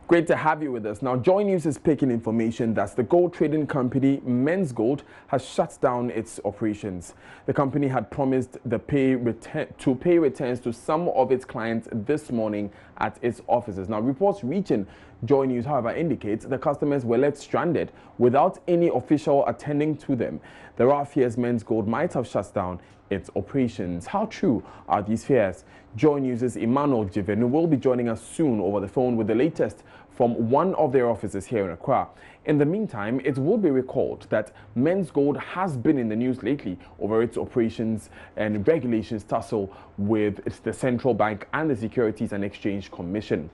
Great to have you with us. Now, Joy News is picking information that the gold trading company Mensgo has shut down its operations. The company had promised to pay returns to some of its clients this morning at its offices. Now, reports reaching Joy News, however, indicates the customers were left stranded without any official attending to them. There are fears Mensgo might have shut down its operations. How true are these fears? Joy News' Emmanuel Jivenu will be joining us soon over the phone with the latest from one of their offices here in Accra. In the meantime, it will be recalled that Mensgo has been in the news lately over its operations and regulations tussle with the Central Bank and the Securities and Exchange Commission.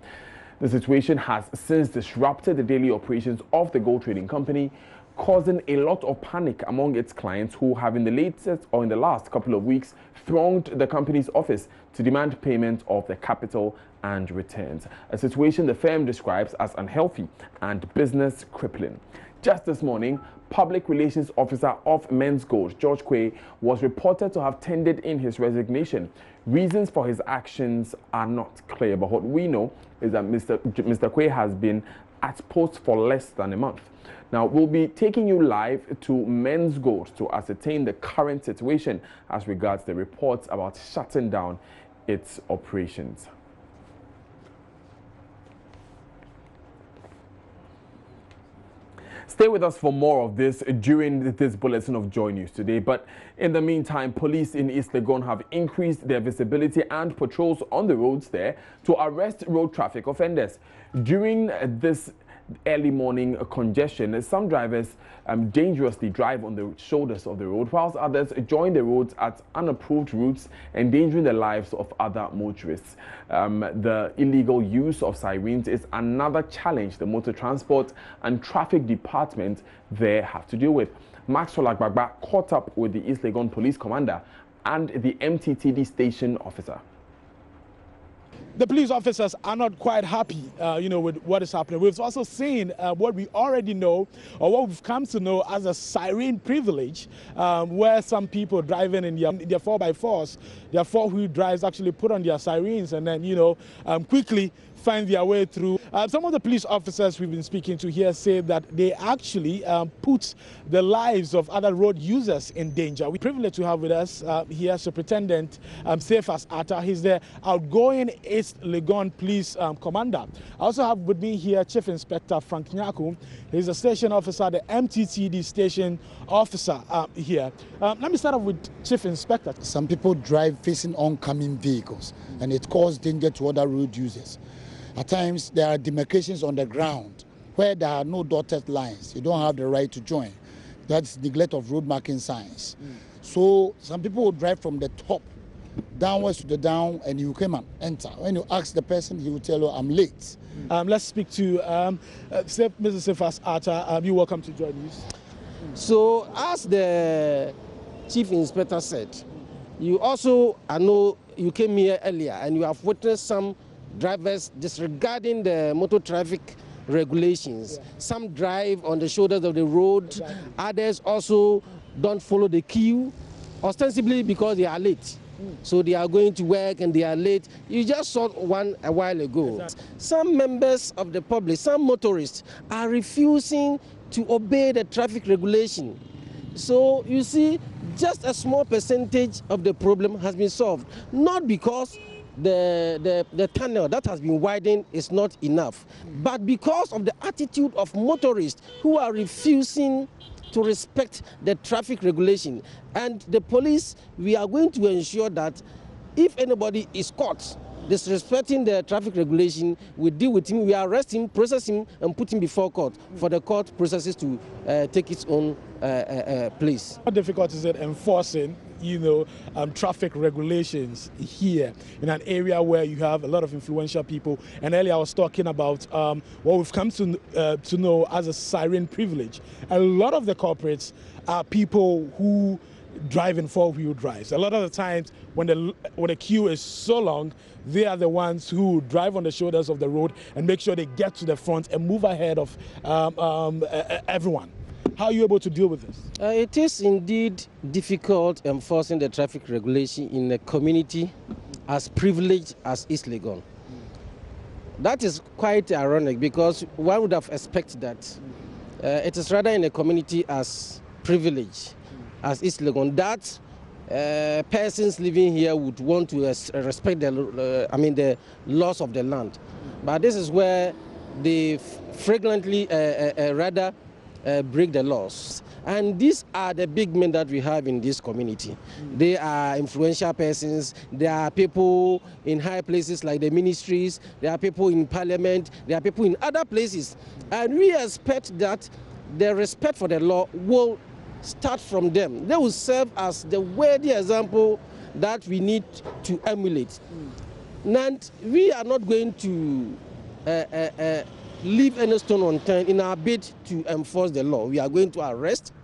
The situation has since disrupted the daily operations of the gold trading company, causing a lot of panic among its clients who have in the last couple of weeks thronged the company's office to demand payment of the capital and returns, a situation the firm describes as unhealthy and business crippling. Just this morning, Public Relations Officer of Mensgo, George Quay, was reported to have tendered in his resignation. Reasons for his actions are not clear, but what we know is that Mr. Quay has been at post for less than a month. Now, we'll be taking you live to Mensgo to ascertain the current situation as regards the reports about shutting down its operations. Stay with us for more of this during this bulletin of Joy News today. But in the meantime, police in East Legon have increased their visibility and patrols on the roads there to arrest road traffic offenders. During this early morning congestion, some drivers dangerously drive on the shoulders of the road, whilst others join the roads at unapproved routes, endangering the lives of other motorists. The illegal use of sirens is another challenge the Motor Transport and Traffic Department there have to deal with. Maxwell Agbagba caught up with the East Legon Police Commander and the MTTD station officer. The police officers are not quite happy, with what is happening. We've also seen what we already know, or what we've come to know as a siren privilege, where some people driving in their 4x4s, their four-wheel drives, actually put on their sirens and then, quickly find their way through. Some of the police officers we've been speaking to here say that they actually put the lives of other road users in danger. We're privileged to have with us here Superintendent Cephas Atta. He's the outgoing East Legon Police Commander. I also have with me here Chief Inspector Frank Nyaku. He's a station officer, the MTTD station officer here. Let me start off with Chief Inspector. Some people drive facing oncoming vehicles and it causes danger to other road users. At times, there are demarcations on the ground where there are no dotted lines. You don't have the right to join. That's neglect of road marking signs. So some people will drive from the top downwards to the down, and you come and enter. When you ask the person, he will tell you, I'm late. Let's speak to Mr. Cephas Atta. You're welcome to Joy News. So, as the Chief Inspector said, you also, I know you came here earlier and you have witnessed some drivers disregarding the motor traffic regulations. Yeah. Some drive on the shoulders of the road. Right. Others also don't follow the queue, ostensibly because they are late. So they are going to work and they are late. You just saw one a while ago. Exactly. Some members of the public, some motorists, are refusing to obey the traffic regulation. So you see, just a small percentage of the problem has been solved. Not because the tunnel that has been widened is not enough, but because of the attitude of motorists who are refusing to respect the traffic regulation. And the police, we are going to ensure that if anybody is caught disrespecting the traffic regulation, we deal with him, we arrest him, process him, and put him before court for the court processes to take its own place. How difficult is it enforcing traffic regulations here in an area where you have a lot of influential people? And earlier I was talking about what we've come to know as a siren privilege. A lot of the corporates are people who drive in four-wheel drives. A lot of the times when the queue is so long, they are the ones who drive on the shoulders of the road and make sure they get to the front and move ahead of everyone. How are you able to deal with this? It is indeed difficult enforcing the traffic regulation in a community as privileged as East Legon. That is quite ironic because one would have expected that it is rather in a community as privilege as East Legon that persons living here would want to respect the laws of the land. But this is where they flagrantly rather break the laws. And these are the big men that we have in this community. They are influential persons. There are people in high places like the ministries. There are people in parliament. There are people in other places. And we expect that the respect for the law will start from them. They will serve as the worthy example that we need to emulate. And we are not going to leave any stone unturned in our bid to enforce the law. We are going to arrest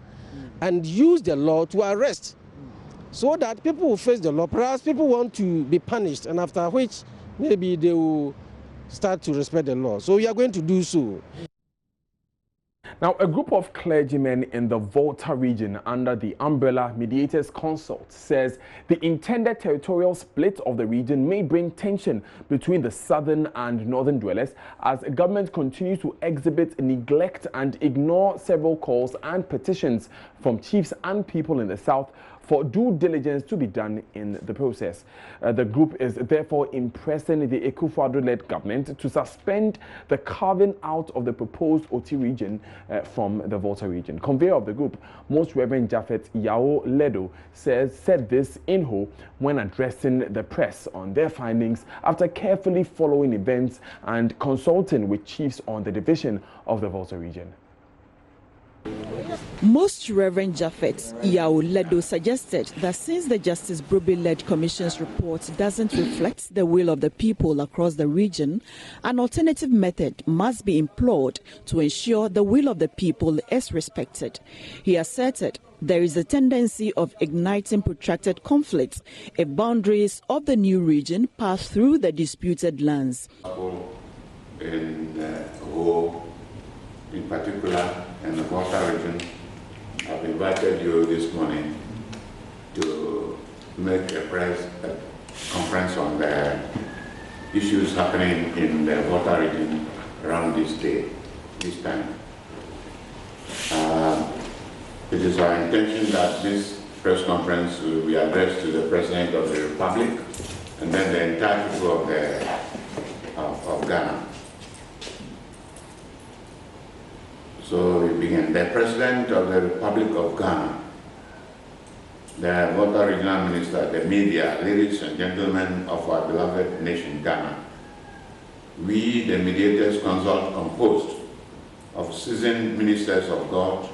and use the law to arrest so that people will face the law. Perhaps people want to be punished, and after which maybe they will start to respect the law. So we are going to do so. Now, a group of clergymen in the Volta region under the umbrella Mediators Consult says the intended territorial split of the region may bring tension between the southern and northern dwellers as government continues to exhibit neglect and ignore several calls and petitions from chiefs and people in the south for due diligence to be done in the process. The group is therefore impressing the Akufo-Addo-led government to suspend the carving out of the proposed OT region from the Volta region. Convener of the group, Most Reverend Japhet Yao Ledo, said this in Ho when addressing the press on their findings after carefully following events and consulting with chiefs on the division of the Volta region. Most Reverend Japhet Yao Ledo suggested that since the Justice Broby-led Commission's report doesn't reflect the will of the people across the region, an alternative method must be employed to ensure the will of the people is respected. He asserted there is a tendency of igniting protracted conflicts if boundaries of the new region pass through the disputed lands. In particular, in the Volta region, I've invited you this morning to make a press conference on the issues happening in the Volta region around this time. It is our intention that this press conference will be addressed to the President of the Republic and then the entire people of Ghana. So we begin. The President of the Republic of Ghana, the Volta Regional Minister, the media, ladies and gentlemen of our beloved nation, Ghana, we, the Mediators Consult, composed of seasoned ministers of God.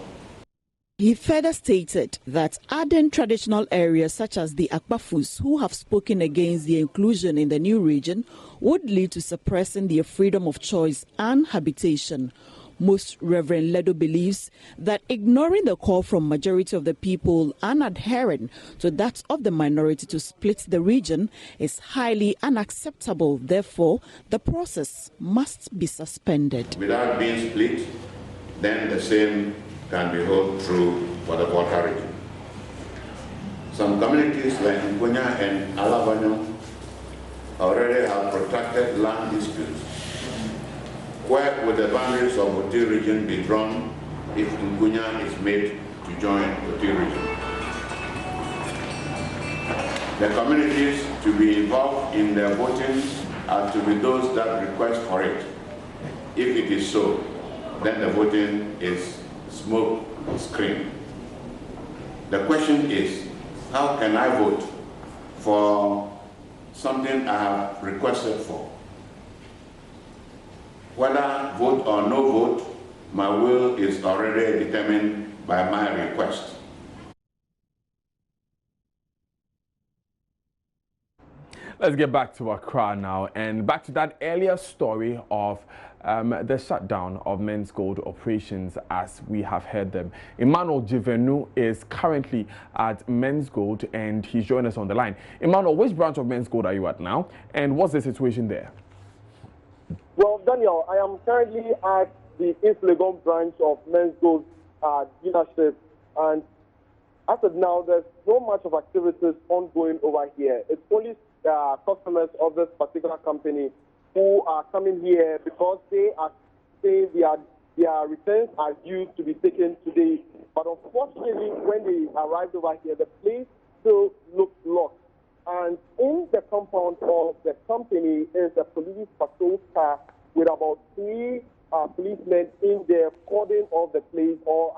He further stated that ardent traditional areas such as the Akbafus, who have spoken against the inclusion in the new region, would lead to suppressing their freedom of choice and habitation. Most Reverend Ledo believes that ignoring the call from majority of the people and adhering to that of the minority to split the region is highly unacceptable. Therefore, the process must be suspended. Without being split, then the same can be held true for the Volta region. Some communities like Nkunya and Alabanyo already have protracted land disputes. Where would the boundaries of OT region be drawn if Nkunya is made to join OT region? The communities to be involved in the voting are to be those that request for it. If it is so, then the voting is smoke screen. The question is, how can I vote for something I have requested for? Whether vote or no vote, my will is already determined by my request. Let's get back to Accra now and back to that earlier story of the shutdown of Mensgo Operations as we have heard them. Emmanuel Jivenu is currently at Mensgo and he's joined us on the line. Emmanuel, which branch of Mensgo are you at now and what's the situation there? Well, Daniel, I am currently at the East Legon branch of Mensgo dealership, and as of now, there's not much of activities ongoing over here. It's only customers of this particular company who are coming here because they are saying their returns are due to be taken today. But unfortunately, when they arrived over here, the place still looked locked. And in the compound of the company is a police patrol car with about 3 policemen in there cording off the place, or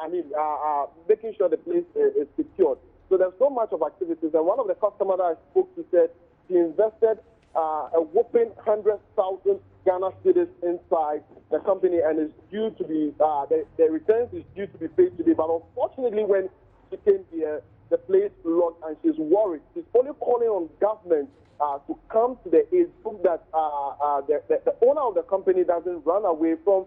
making sure the place is secured. So there's so much of activities. And one of the customers that I spoke to said he invested a whopping 100,000 Ghana cedis inside the company, and is due to be the returns is due to be paid today. But unfortunately, when she came here, the place locked, and she's worried. She's only calling on government to come to the aid so that the owner of the company doesn't run away from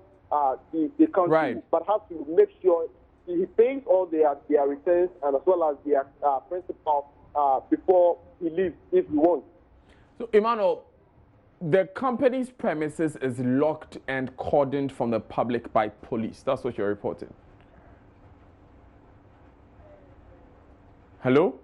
the country, right, but has to make sure he pays all their returns and as well as their principal before he leaves, if he wants. So, Emmanuel, the company's premises is locked and cordoned from the public by police. That's what you're reporting. Hello?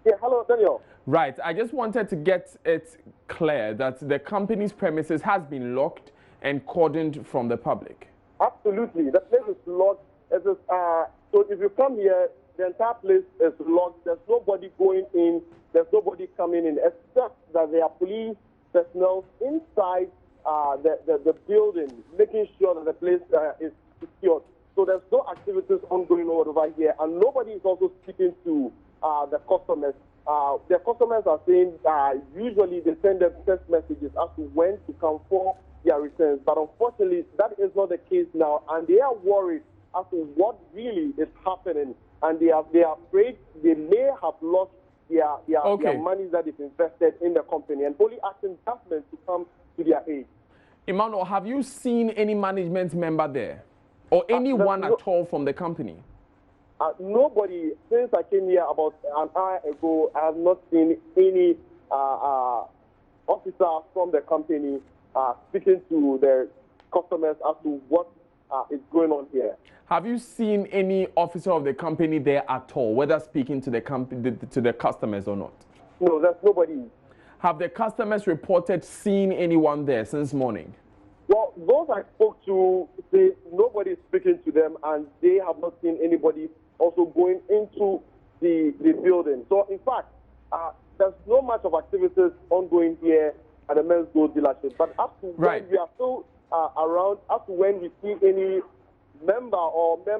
Yeah, hello, Daniel. Right. I just wanted to get it clear that the company's premises has been locked and cordoned from the public. Absolutely. The place is locked. So if you come here, the entire place is locked. There's nobody going in. There's nobody coming in, except that there are police personnel inside the building, making sure that the place is secured. So there's no activities ongoing over here, and nobody is also speaking to the customers. The customers are saying usually they send them text messages as to when to come for their returns, but unfortunately that is not the case now, and they are worried as to what really is happening, and they are afraid they may have lost their money that is invested in the company, and only asking government to come to their aid. Emmanuel, have you seen any management member there, or anyone at all from the company? Nobody. Since I came here about an hour ago, I have not seen any officer from the company speaking to the customers as to what is going on here. Have you seen any officer of the company there at all, whether speaking to the company, to the customers or not? No, there's nobody. Have the customers reported seeing anyone there since morning? Well, those I spoke to say nobody is speaking to them, and they have not seen anybody also going into the building. So, in fact, there's no much of activities ongoing here at the Mensgo dealership. But up to when we are still around, up to when we see any member of the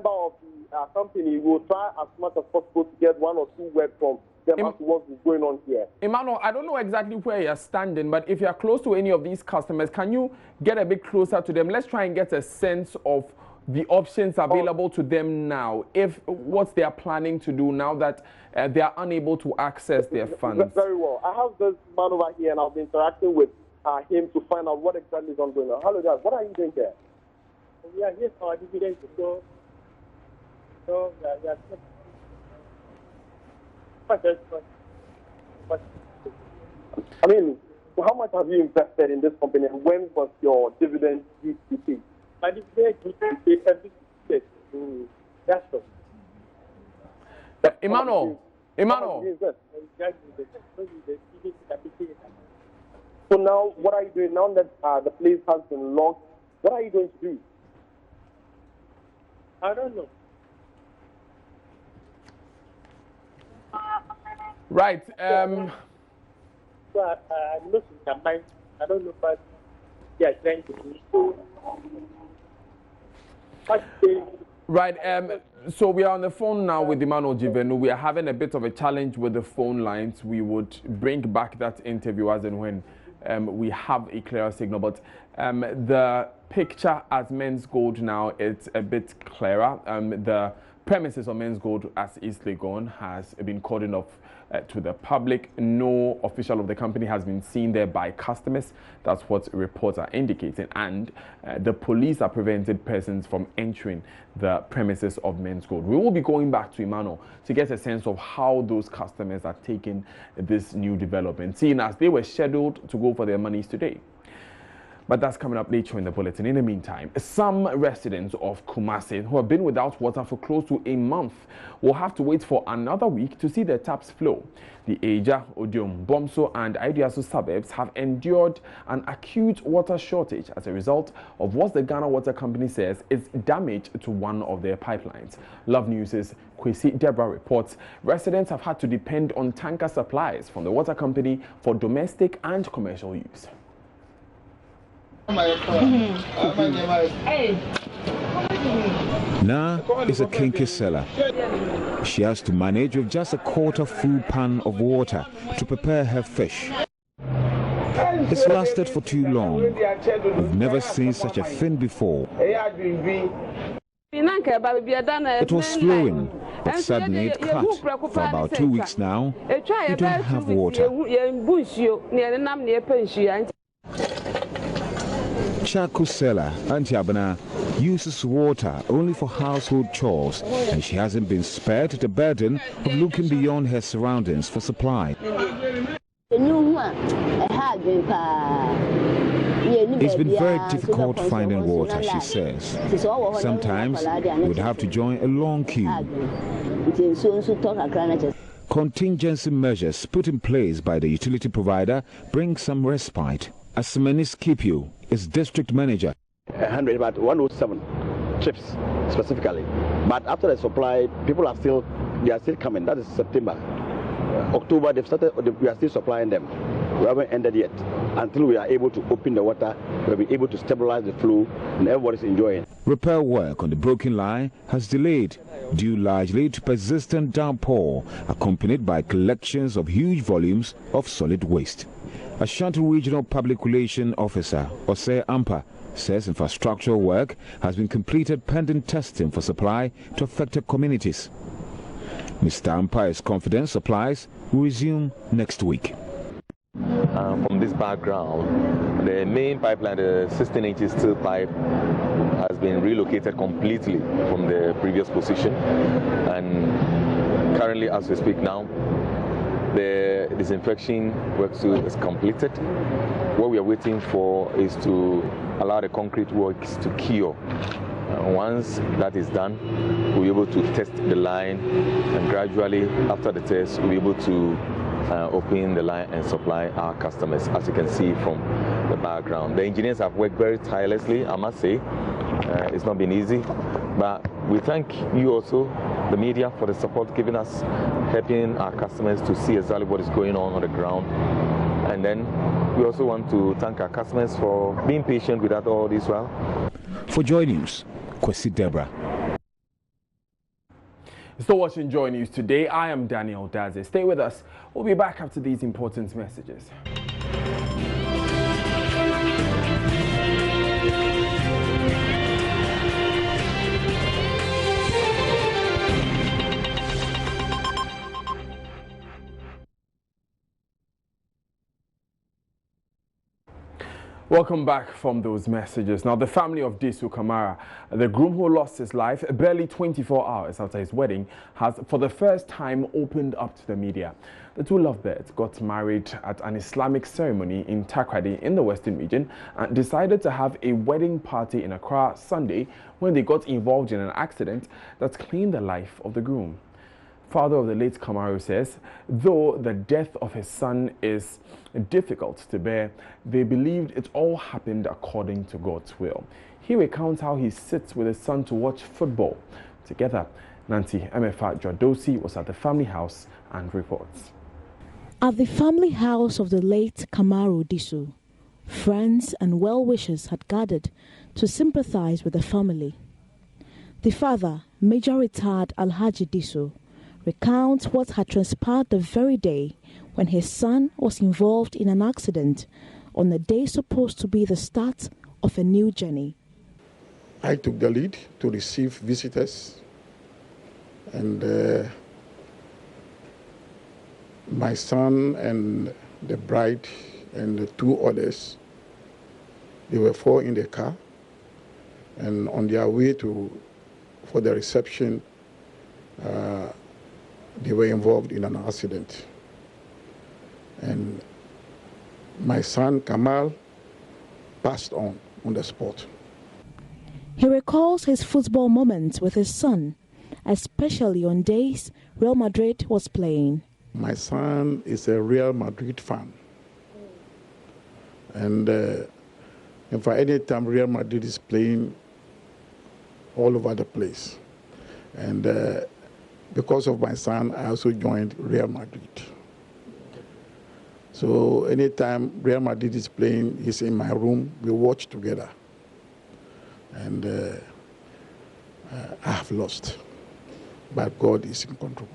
company, we'll try as much as possible to get 1 or 2 words from them as to what is going on here. Emmanuel, I don't know exactly where you're standing, but if you're close to any of these customers, can you get a bit closer to them? Let's try and get a sense of the options available to them now, what they are planning to do now that they are unable to access their funds. Very well. I have this man over here, and I'll be interacting with him to find out what exactly is going on. Hello, guys. What are you doing here? We are here for dividends to go. So, yeah. I mean, how much have you invested in this company, and when was your dividend due to pay? My dividend due to pay every 6 days. That's all. Emmanuel. So now, what are you doing now that the place has been locked? What are you going to do? I don't know. Right. So I'm not in their mind. I don't know what they are trying to do. Right. So we are on the phone now with Emmanuel Jivenu. We are having a bit of a challenge with the phone lines. We would bring back that interview as and when we have a clearer signal. But the picture at Mensgo now, it's a bit clearer. The premises of Mensgo as East Legon has been cordoned off to the public. No official of the company has been seen there by customers. That's what reports are indicating. And the police are prevented persons from entering the premises of Mensgo. We will be going back to Emmanuel to get a sense of how those customers are taking this new development, seeing as they were scheduled to go for their monies today. But that's coming up later in the bulletin. In the meantime, some residents of Kumasi who have been without water for close to a month will have to wait for another week to see their taps flow. The Eja, Odium, Bomso and Idiasu suburbs have endured an acute water shortage as a result of what the Ghana Water Company says is damage to one of their pipelines. Love News' Kwesi Deborah reports residents have had to depend on tanker supplies from the water company for domestic and commercial use. Na is a kinky seller. She has to manage with just a quarter full pan of water to prepare her fish. It's lasted for too long. We've never seen such a thing before. It was flowing, but suddenly it cut. For about 2 weeks now, we don't have water. Chakusela Antiabana uses water only for household chores, and she hasn't been spared the burden of looking beyond her surroundings for supply. It's been very difficult finding water, she says. Sometimes you would have to join a long queue. Contingency measures put in place by the utility provider bring some respite. Asmanis Kipio is district manager. 100, about 107 trips specifically. But after the supply, people are still coming. That is September. October, we are still supplying them. We haven't ended yet. Until we are able to open the water, we'll be able to stabilize the flow, and everybody's enjoying. Repair work on the broken line has delayed, due largely to persistent downpour, accompanied by collections of huge volumes of solid waste. Ashanti Regional Public Relations Officer, Osei Ampa, says infrastructural work has been completed pending testing for supply to affected communities. Mr. Ampa is confident supplies will resume next week. From this background, the main pipeline, the 16-inch steel pipe, has been relocated completely from the previous position, and currently, as we speak now, the disinfection work is completed. What we are waiting for is to allow the concrete works to cure. Once that is done, we'll be able to test the line, and gradually, after the test, we'll be able to open the line and supply our customers, as you can see from the background. The engineers have worked very tirelessly, I must say. It's not been easy, but we thank you also, the media, for the support given us, helping our customers to see exactly what is going on the ground. And then we also want to thank our customers for being patient with that all this while. For Joy News, Kwesi Deborah. Still watching Joy News today. I am Daniel Daze. Stay with us. We'll be back after these important messages. Welcome back from those messages. Now, the family of Disu Kamara, the groom who lost his life barely 24 hours after his wedding, has for the first time opened up to the media. The two lovebirds got married at an Islamic ceremony in Takrady in the Western region and decided to have a wedding party in Accra Sunday when they got involved in an accident that claimed the life of the groom. Father of the late Kamaru says, though the death of his son is difficult to bear, they believed it all happened according to God's will. He recounts how he sits with his son to watch football. Together, Nancy Emefa Jodosi was at the family house and reports. At the family house of the late Kamaru Disu, friends and well-wishers had gathered to sympathize with the family. The father, Major Retired Alhaji Disu, recounts what had transpired the very day when his son was involved in an accident on the day supposed to be the start of a new journey. I took the lead to receive visitors, and my son and the bride and the two others, they were 4 in the car, and on their way for the reception, they were involved in an accident. And my son Kamal passed on the spot. He recalls his football moments with his son, especially on days Real Madrid was playing. My son is a Real Madrid fan. And if any time Real Madrid is playing all over the place. And because of my son, I also joined Real Madrid. So anytime Real Madrid is playing, he's in my room, we watch together. And I have lost, but God is in control.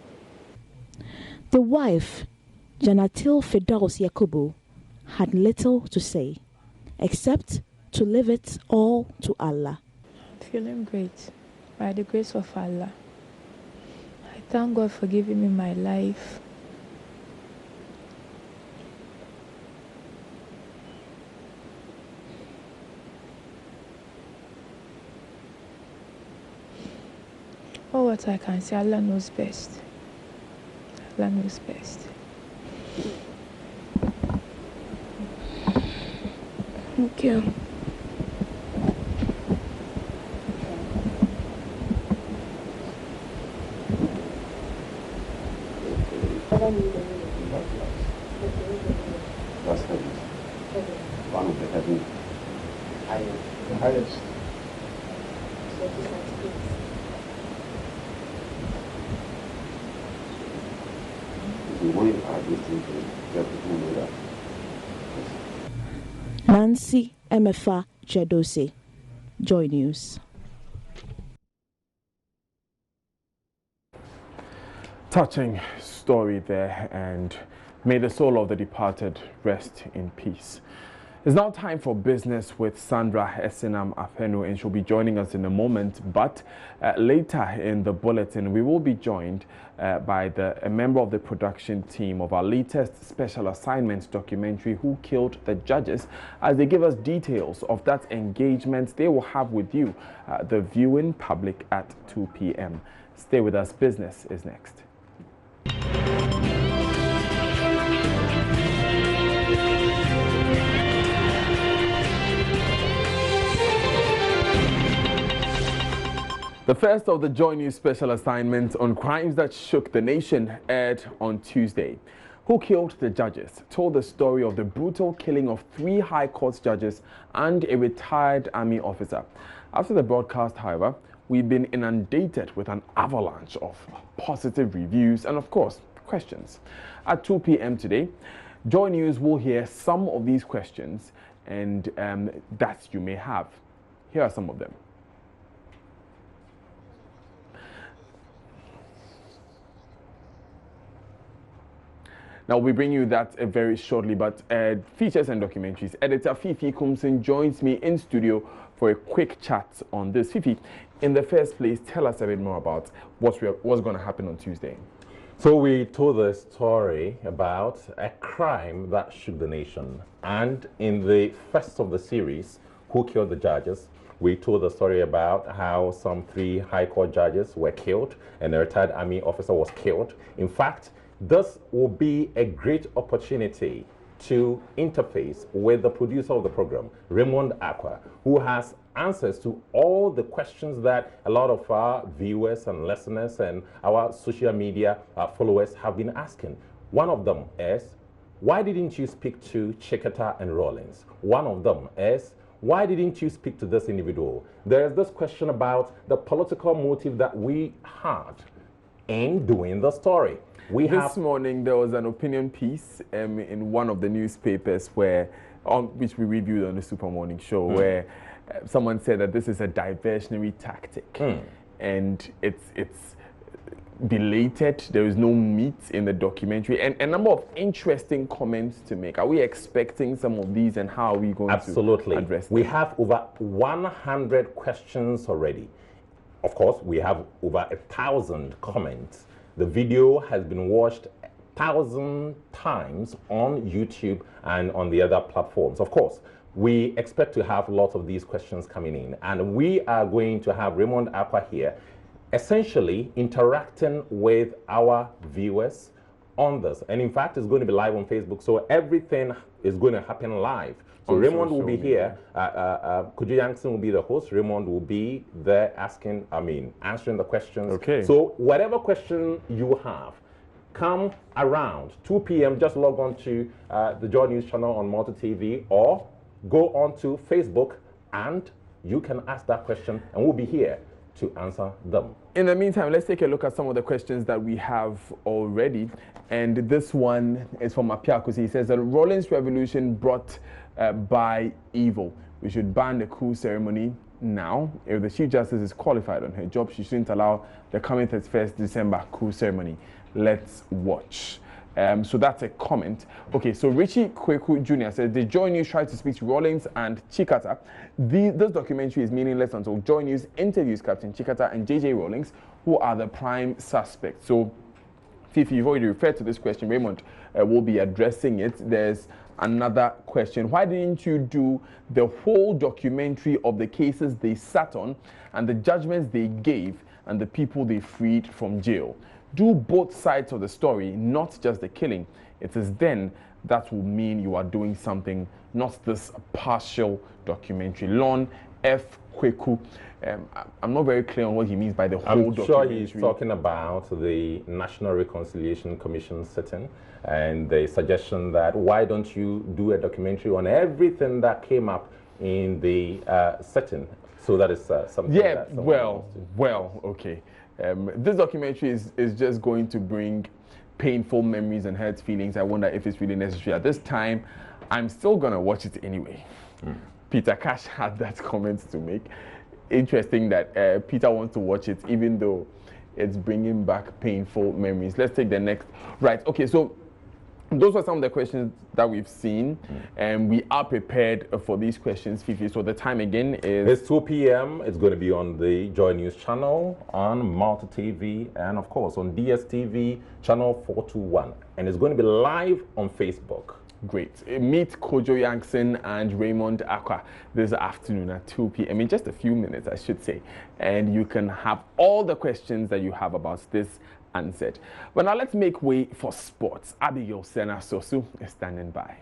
The wife, Janatil Fidaus Yakubu, had little to say, except to leave it all to Allah. I'm feeling great, by the grace of Allah. I thank God for giving me my life. Oh, what I can say, Allah knows best. Allah knows best. Thank you. One of the heaven. Highest. Nancy Emefa Chedose, Joy News. Touching story there, and may the soul of the departed rest in peace. It's now time for business with Sandra Esinam Apenu, and she'll be joining us in a moment. But later in the bulletin, we will be joined by a member of the production team of our latest special assignment documentary, Who Killed the Judges, as they give us details of that engagement they will have with you, the viewing public, at 2 p.m. Stay with us. Business is next. The first of the Joy News special assignments on crimes that shook the nation aired on Tuesday. Who Killed the Judges told the story of the brutal killing of 3 High Court judges and a retired army officer. After the broadcast, however, we've been inundated with an avalanche of positive reviews and, of course, questions. At 2 p.m. today, Joy News will hear some of these questions and that you may have. Here are some of them. Now, we bring you that very shortly, but features and documentaries. Editor Fifi Kumsin joins me in studio for a quick chat on this. Fifi, in the first place, tell us a bit more about what's going to happen on Tuesday. So we told a story about a crime that shook the nation. And in the first of the series, Who Killed the Judges, we told the story about how some 3 High Court judges were killed and a retired army officer was killed. In fact, this will be a great opportunity to interface with the producer of the program, Raymond Aqua, who has answers to all the questions that a lot of our viewers and listeners and our social media followers have been asking. One of them is, why didn't you speak to Chikata and Rollins? One of them is, why didn't you speak to this individual? There is this question about the political motive that we had in doing the story. This morning there was an opinion piece in one of the newspapers which we reviewed on the Super Morning Show, where someone said that this is a diversionary tactic, and it's belated. There is no meat in the documentary, and a number of interesting comments to make. Are we expecting some of these, and how are we going to address them? We have over 100 questions already. Of course, we have over 1,000 comments. The video has been watched 1,000 times on YouTube and on the other platforms. Of course, we expect to have lots of these questions coming in, and we are going to have Raymond Aqua here, essentially interacting with our viewers on this. And in fact, it's going to be live on Facebook, so everything is going to happen live. So On Raymond will be social here. Kojo Yankson will be the host. Raymond will be there answering the questions. Okay. So whatever question you have, come around 2 p.m. Just log on to the Joy News channel on Multi TV, or go on to Facebook and you can ask that question, and we'll be here to answer them. In the meantime, let's take a look at some of the questions that we have already. And this one is from Apiakusi. He says, the Rawlings revolution brought by evil. We should ban the coup ceremony now. If the Chief Justice is qualified on her job, she shouldn't allow the coming 31st December coup ceremony. Let's watch. So that's a comment. Okay, so Richie Kweku Jr. says, the Joy News tried to speak to Rawlings and Chikata. This documentary is meaningless until Joy News interviews Captain Chikata and JJ Rawlings, who are the prime suspects. So, Fifi, you've already referred to this question. Raymond will be addressing it. There's another question. Why didn't you do the whole documentary of the cases they sat on and the judgments they gave and the people they freed from jail? Do both sides of the story, not just the killing. It is then that will mean you are doing something, not this partial documentary. Lon F. Kweku. I'm not very clear on what he means by the whole documentary. I'm sure he's talking about the National Reconciliation Commission sitting and the suggestion that why don't you do a documentary on everything that came up in the sitting. So that is something. Yeah, that well, okay. This documentary is just going to bring painful memories and hurt feelings. I wonder if it's really necessary. At this time, I'm still going to watch it anyway. Peter Cash had that comment to make. Interesting that Peter wants to watch it even though it's bringing back painful memories. Let's take the next. Right, okay, so those are some of the questions that we've seen, and we are prepared for these questions, Fifi. So the time again is... It's 2 p.m. It's going to be on the Joy News channel, on Multi TV, and of course on DSTV channel 421. And it's going to be live on Facebook. Great. Meet Kojo Yankson and Raymond Akwa this afternoon at 2 p.m. in just a few minutes, I should say. And you can have all the questions that you have about this answered. But now let's make way for sports. Abigail Sena Sosu is standing by.